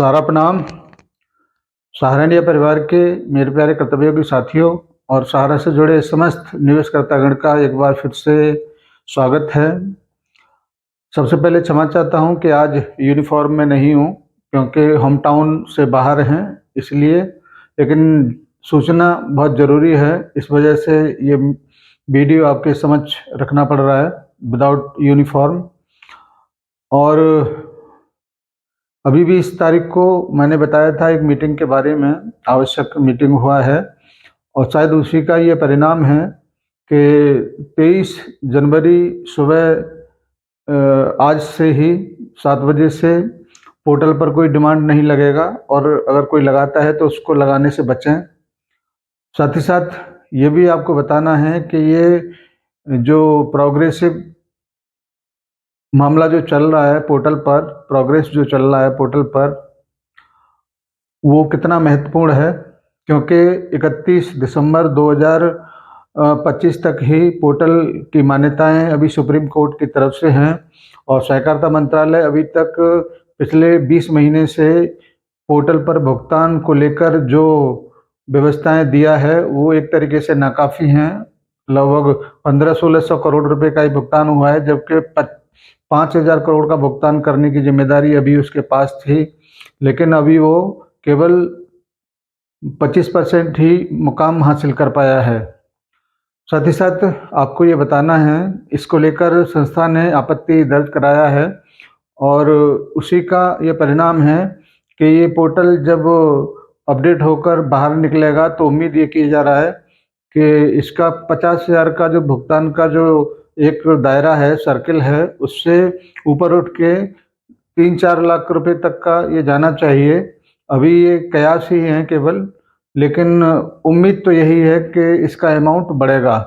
सारा प्रणाम। सहारनीय परिवार के मेरे प्यारे कर्तव्योगी साथियों और सहारा से जुड़े समस्त निवेशकर्तागण का एक बार फिर से स्वागत है। सबसे पहले क्षमा चाहता हूं कि आज यूनिफॉर्म में नहीं हूं क्योंकि होम टाउन से बाहर हैं इसलिए, लेकिन सूचना बहुत ज़रूरी है, इस वजह से ये वीडियो आपके समक्ष रखना पड़ रहा है विदाउट यूनिफॉर्म। और अभी भी इस तारीख को मैंने बताया था एक मीटिंग के बारे में, आवश्यक मीटिंग हुआ है और शायद उसी का ये परिणाम है कि 23 जनवरी सुबह आज से ही 7 बजे से पोर्टल पर कोई डिमांड नहीं लगेगा और अगर कोई लगाता है तो उसको लगाने से बचें। साथ ही साथ ये भी आपको बताना है कि ये जो प्रोग्रेसिव मामला जो चल रहा है पोर्टल पर, प्रोग्रेस जो चल रहा है पोर्टल पर, वो कितना महत्वपूर्ण है क्योंकि 31 दिसंबर 2025 तक ही पोर्टल की मान्यताएं अभी सुप्रीम कोर्ट की तरफ से हैं और सहकारिता मंत्रालय अभी तक पिछले 20 महीने से पोर्टल पर भुगतान को लेकर जो व्यवस्थाएं दिया है वो एक तरीके से नाकाफ़ी हैं। लगभग 1500-1600 करोड़ रुपए का ही भुगतान हुआ है, जबकि 5000 करोड़ का भुगतान करने की जिम्मेदारी अभी उसके पास थी, लेकिन अभी वो केवल 25% ही मुकाम हासिल कर पाया है। साथ ही साथ आपको ये बताना है, इसको लेकर संस्था ने आपत्ति दर्ज कराया है और उसी का ये परिणाम है कि ये पोर्टल जब अपडेट होकर बाहर निकलेगा तो उम्मीद ये की जा रहा है कि इसका 50,000 का जो भुगतान का जो एक दायरा है, सर्किल है, उससे ऊपर उठ के 3-4 लाख रुपए तक का ये जाना चाहिए। अभी ये कयास ही हैं केवल, लेकिन उम्मीद तो यही है कि इसका अमाउंट बढ़ेगा।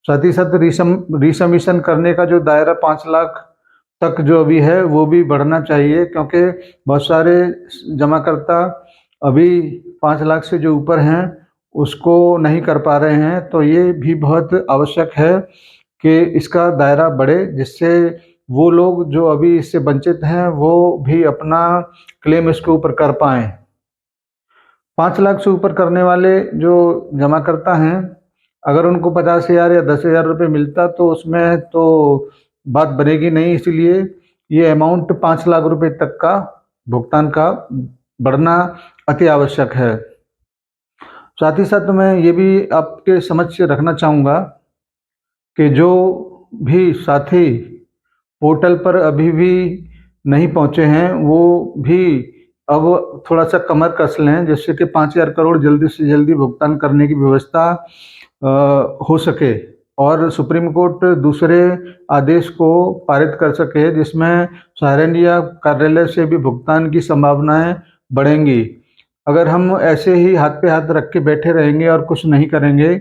साथ ही साथ रिसबमिशन करने का जो दायरा 5 लाख तक जो अभी है वो भी बढ़ना चाहिए क्योंकि बहुत सारे जमाकर्ता अभी 5 लाख से जो ऊपर हैं उसको नहीं कर पा रहे हैं, तो ये भी बहुत आवश्यक है कि इसका दायरा बढ़े जिससे वो लोग जो अभी इससे वंचित हैं वो भी अपना क्लेम इसके ऊपर कर पाएँ। 5 लाख से ऊपर करने वाले जो जमाकर्ता हैं, अगर उनको 50,000 या 10,000 रुपये मिलता तो उसमें तो बात बनेगी नहीं, इसीलिए ये अमाउंट 5 लाख रुपए तक का भुगतान का बढ़ना अति आवश्यक है। साथ ही साथ मैं ये भी आपके समक्ष रखना चाहूँगा कि जो भी साथी पोर्टल पर अभी भी नहीं पहुँचे हैं वो भी अब थोड़ा सा कमर कस लें जिससे कि 5,000 करोड़ जल्दी से जल्दी भुगतान करने की व्यवस्था हो सके और सुप्रीम कोर्ट दूसरे आदेश को पारित कर सके जिसमें सहारनीय कार्यालय से भी भुगतान की संभावनाएं बढ़ेंगी। अगर हम ऐसे ही हाथ पे हाथ रख के बैठे रहेंगे और कुछ नहीं करेंगे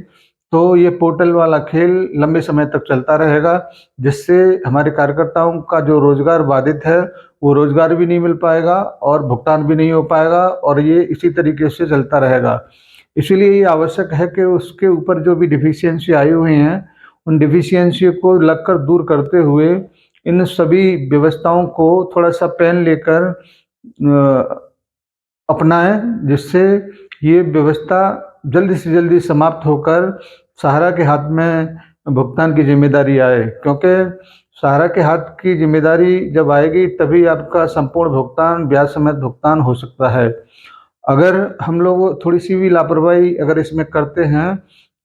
तो ये पोर्टल वाला खेल लंबे समय तक चलता रहेगा, जिससे हमारे कार्यकर्ताओं का जो रोजगार बाधित है वो रोजगार भी नहीं मिल पाएगा और भुगतान भी नहीं हो पाएगा और ये इसी तरीके से चलता रहेगा। इसीलिए ये आवश्यक है कि उसके ऊपर जो भी डिफिशियंसी आई हुई हैं उन डिफिशियंसी को लगकर दूर करते हुए इन सभी व्यवस्थाओं को थोड़ा सा पेन लेकर अपनाएं जिससे ये व्यवस्था जल्दी से जल्दी समाप्त होकर सहारा के हाथ में भुगतान की जिम्मेदारी आए, क्योंकि सहारा के हाथ की जिम्मेदारी जब आएगी तभी आपका संपूर्ण भुगतान, ब्याज समेत भुगतान हो सकता है। अगर हम लोग थोड़ी सी भी लापरवाही अगर इसमें करते हैं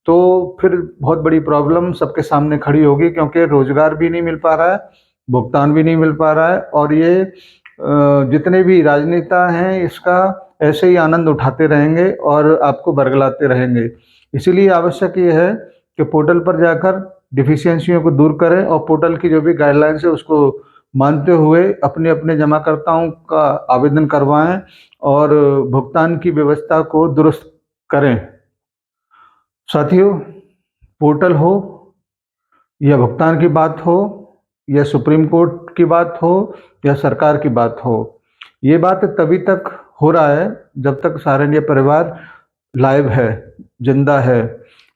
तो फिर बहुत बड़ी प्रॉब्लम सबके सामने खड़ी होगी, क्योंकि रोजगार भी नहीं मिल पा रहा है, भुगतान भी नहीं मिल पा रहा है और ये जितने भी राजनेता हैं इसका ऐसे ही आनंद उठाते रहेंगे और आपको बरगलाते रहेंगे। इसीलिए आवश्यक ये है कि पोर्टल पर जाकर डिफिशियंसियों को दूर करें और पोर्टल की जो भी गाइडलाइंस है उसको मानते हुए अपने अपने जमाकर्ताओं का आवेदन करवाएं और भुगतान की व्यवस्था को दुरुस्त करें। साथियों, पोर्टल हो या भुगतान की बात हो या सुप्रीम कोर्ट की बात हो या सरकार की बात हो, ये बात तभी तक हो रहा है जब तक सहारनीय परिवार लाइव है, जिंदा है।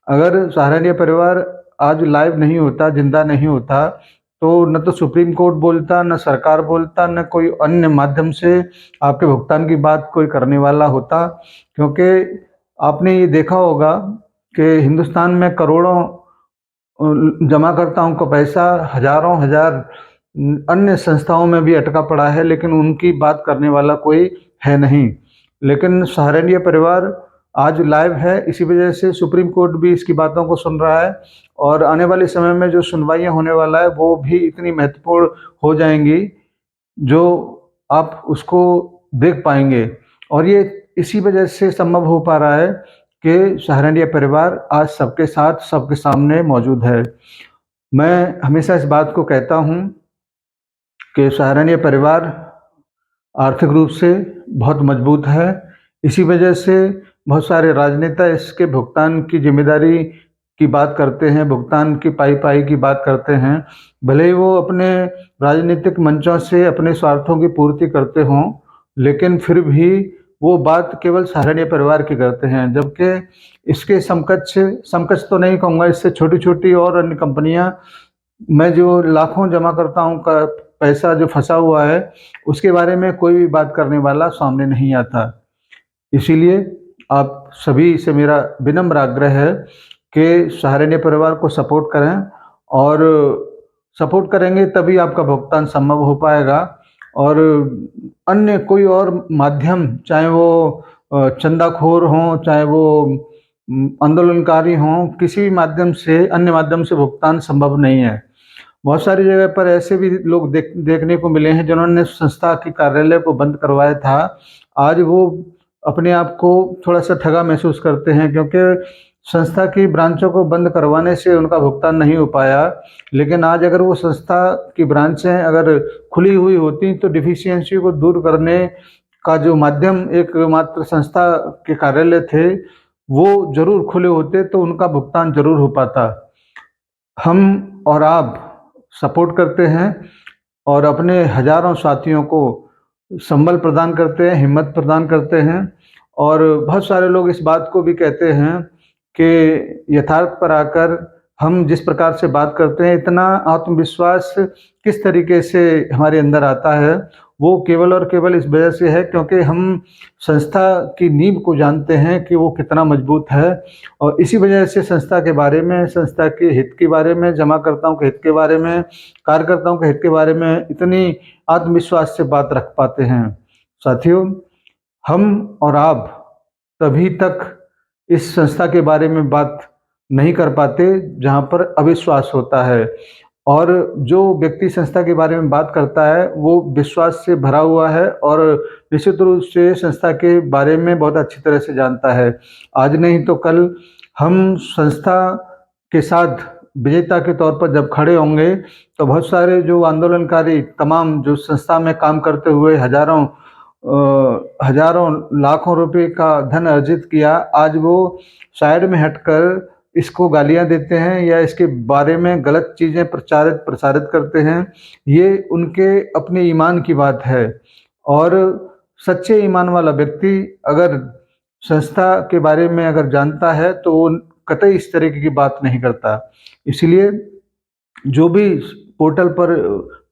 अगर सहारनीय परिवार आज लाइव नहीं होता, जिंदा नहीं होता, तो न तो सुप्रीम कोर्ट बोलता, न सरकार बोलता, न कोई अन्य माध्यम से आपके भुगतान की बात कोई करने वाला होता। क्योंकि आपने ये देखा होगा कि हिंदुस्तान में करोड़ों जमाकर्ताओं का पैसा हजारों हजार अन्य संस्थाओं में भी अटका पड़ा है, लेकिन उनकी बात करने वाला कोई है नहीं। लेकिन सहारनपुर परिवार आज लाइव है, इसी वजह से सुप्रीम कोर्ट भी इसकी बातों को सुन रहा है और आने वाले समय में जो सुनवाइयाँ होने वाला है वो भी इतनी महत्वपूर्ण हो जाएंगी जो आप उसको देख पाएंगे। और ये इसी वजह से संभव हो पा रहा है कि सहारनपुर परिवार आज सबके साथ सबके सामने मौजूद है। मैं हमेशा इस बात को कहता हूँ कि सहारनपुर परिवार आर्थिक रूप से बहुत मजबूत है। इसी वजह से बहुत सारे राजनेता इसके भुगतान की जिम्मेदारी की बात करते हैं, भुगतान की पाई की बात करते हैं। भले ही वो अपने राजनीतिक मंचों से अपने स्वार्थों की पूर्ति करते हों, लेकिन फिर भी वो बात केवल सहारनपुर परिवार की करते हैं। जबकि इसके समकक्ष तो नहीं कहूँगा, इससे छोटी-छोटी और अन्य कंपनियाँ में जो लाखों जमाकर्ताओं का पैसा जो फंसा हुआ है, उसके बारे में कोई भी बात करने वाला सामने नहीं आता। इसीलिए आप सभी से मेरा विनम्र आग्रह है कि सहारनपुर परिवार को सपोर्ट करें और सपोर्ट करेंगे तभी आपका भुगतान संभव हो पाएगा। और अन्य कोई और माध्यम, चाहे वो चंदाखोर हों, चाहे वो आंदोलनकारी हों, किसी भी माध्यम से, अन्य माध्यम से भुगतान संभव नहीं है। बहुत सारी जगह पर ऐसे भी लोग देखने को मिले हैं जिन्होंने संस्था के कार्यालय को बंद करवाया था। आज वो अपने आप को थोड़ा सा ठगा महसूस करते हैं, क्योंकि संस्था की ब्रांचों को बंद करवाने से उनका भुगतान नहीं हो पाया। लेकिन आज अगर वो संस्था की ब्रांचें अगर खुली हुई होती तो डिफिशियंसी को दूर करने का जो माध्यम एकमात्र संस्था के कार्यालय थे वो जरूर खुले होते तो उनका भुगतान जरूर हो पाता। हम और आप सपोर्ट करते हैं और अपने हजारों साथियों को संबल प्रदान करते हैं, हिम्मत प्रदान करते हैं। और बहुत सारे लोग इस बात को भी कहते हैं कि यथार्थ पर आकर हम जिस प्रकार से बात करते हैं, इतना आत्मविश्वास किस तरीके से हमारे अंदर आता है, वो केवल और केवल इस वजह से है क्योंकि हम संस्था की नींव को जानते हैं कि वो कितना मजबूत है। और इसी वजह से संस्था के बारे में, संस्था के हित के बारे में, जमाकर्ताओं के हित के बारे में, कार्यकर्ताओं के हित के बारे में इतनी आत्मविश्वास से बात रख पाते हैं। साथियों, हम और आप तभी तक इस संस्था के बारे में बात नहीं कर पाते जहाँ पर अविश्वास होता है। और जो व्यक्ति संस्था के बारे में बात करता है वो विश्वास से भरा हुआ है और निश्चित रूप से संस्था के बारे में बहुत अच्छी तरह से जानता है। आज नहीं तो कल हम संस्था के साथ विजेता के तौर पर जब खड़े होंगे तो बहुत सारे जो आंदोलनकारी, तमाम जो संस्था में काम करते हुए हजारों लाखों रुपए का धन अर्जित किया, आज वो साइड में हटकर इसको गालियां देते हैं या इसके बारे में गलत चीज़ें प्रसारित करते हैं। ये उनके अपने ईमान की बात है। और सच्चे ईमान वाला व्यक्ति अगर संस्था के बारे में अगर जानता है तो वो कतई इस तरीके की बात नहीं करता। इसलिए जो भी पोर्टल पर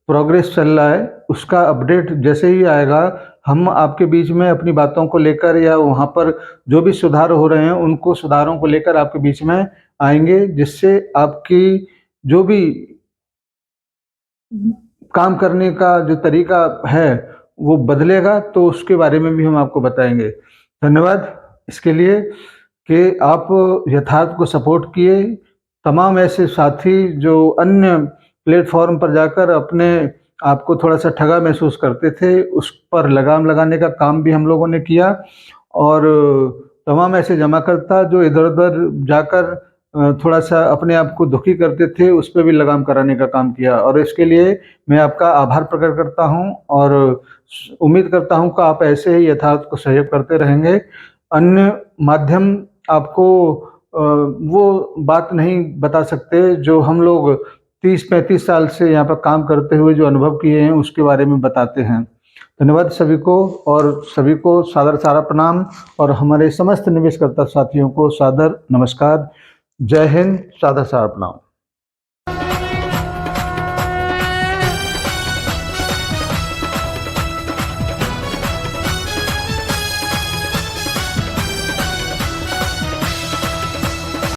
प्रोग्रेस चल रहा है उसका अपडेट जैसे ही आएगा, हम आपके बीच में अपनी बातों को लेकर या वहाँ पर जो भी सुधार हो रहे हैं उनको सुधारों को लेकर आपके बीच में आएंगे, जिससे आपकी जो भी काम करने का जो तरीका है वो बदलेगा, तो उसके बारे में भी हम आपको बताएंगे। धन्यवाद इसके लिए कि आप यथार्थ को सपोर्ट किए। तमाम ऐसे साथी जो अन्य प्लेटफॉर्म पर जाकर अपने आपको थोड़ा सा ठगा महसूस करते थे, उस पर लगाम लगाने का काम भी हम लोगों ने किया। और तमाम ऐसे जमाकर्ता जो इधर-उधर जाकर थोड़ा सा अपने आप को दुखी करते थे, उस पर भी लगाम कराने का काम किया। और इसके लिए मैं आपका आभार प्रकट करता हूं और उम्मीद करता हूं कि आप ऐसे ही यथार्थ को सहयोग करते रहेंगे। अन्य माध्यम आपको वो बात नहीं बता सकते जो हम लोग 30-35 साल से यहाँ पर काम करते हुए जो अनुभव किए हैं उसके बारे में बताते हैं। धन्यवाद सभी को, और सभी को सादर सारा प्रणाम, और हमारे समस्त निवेशकर्ता साथियों को सादर नमस्कार। जय हिंद, सादर सारा प्रणाम।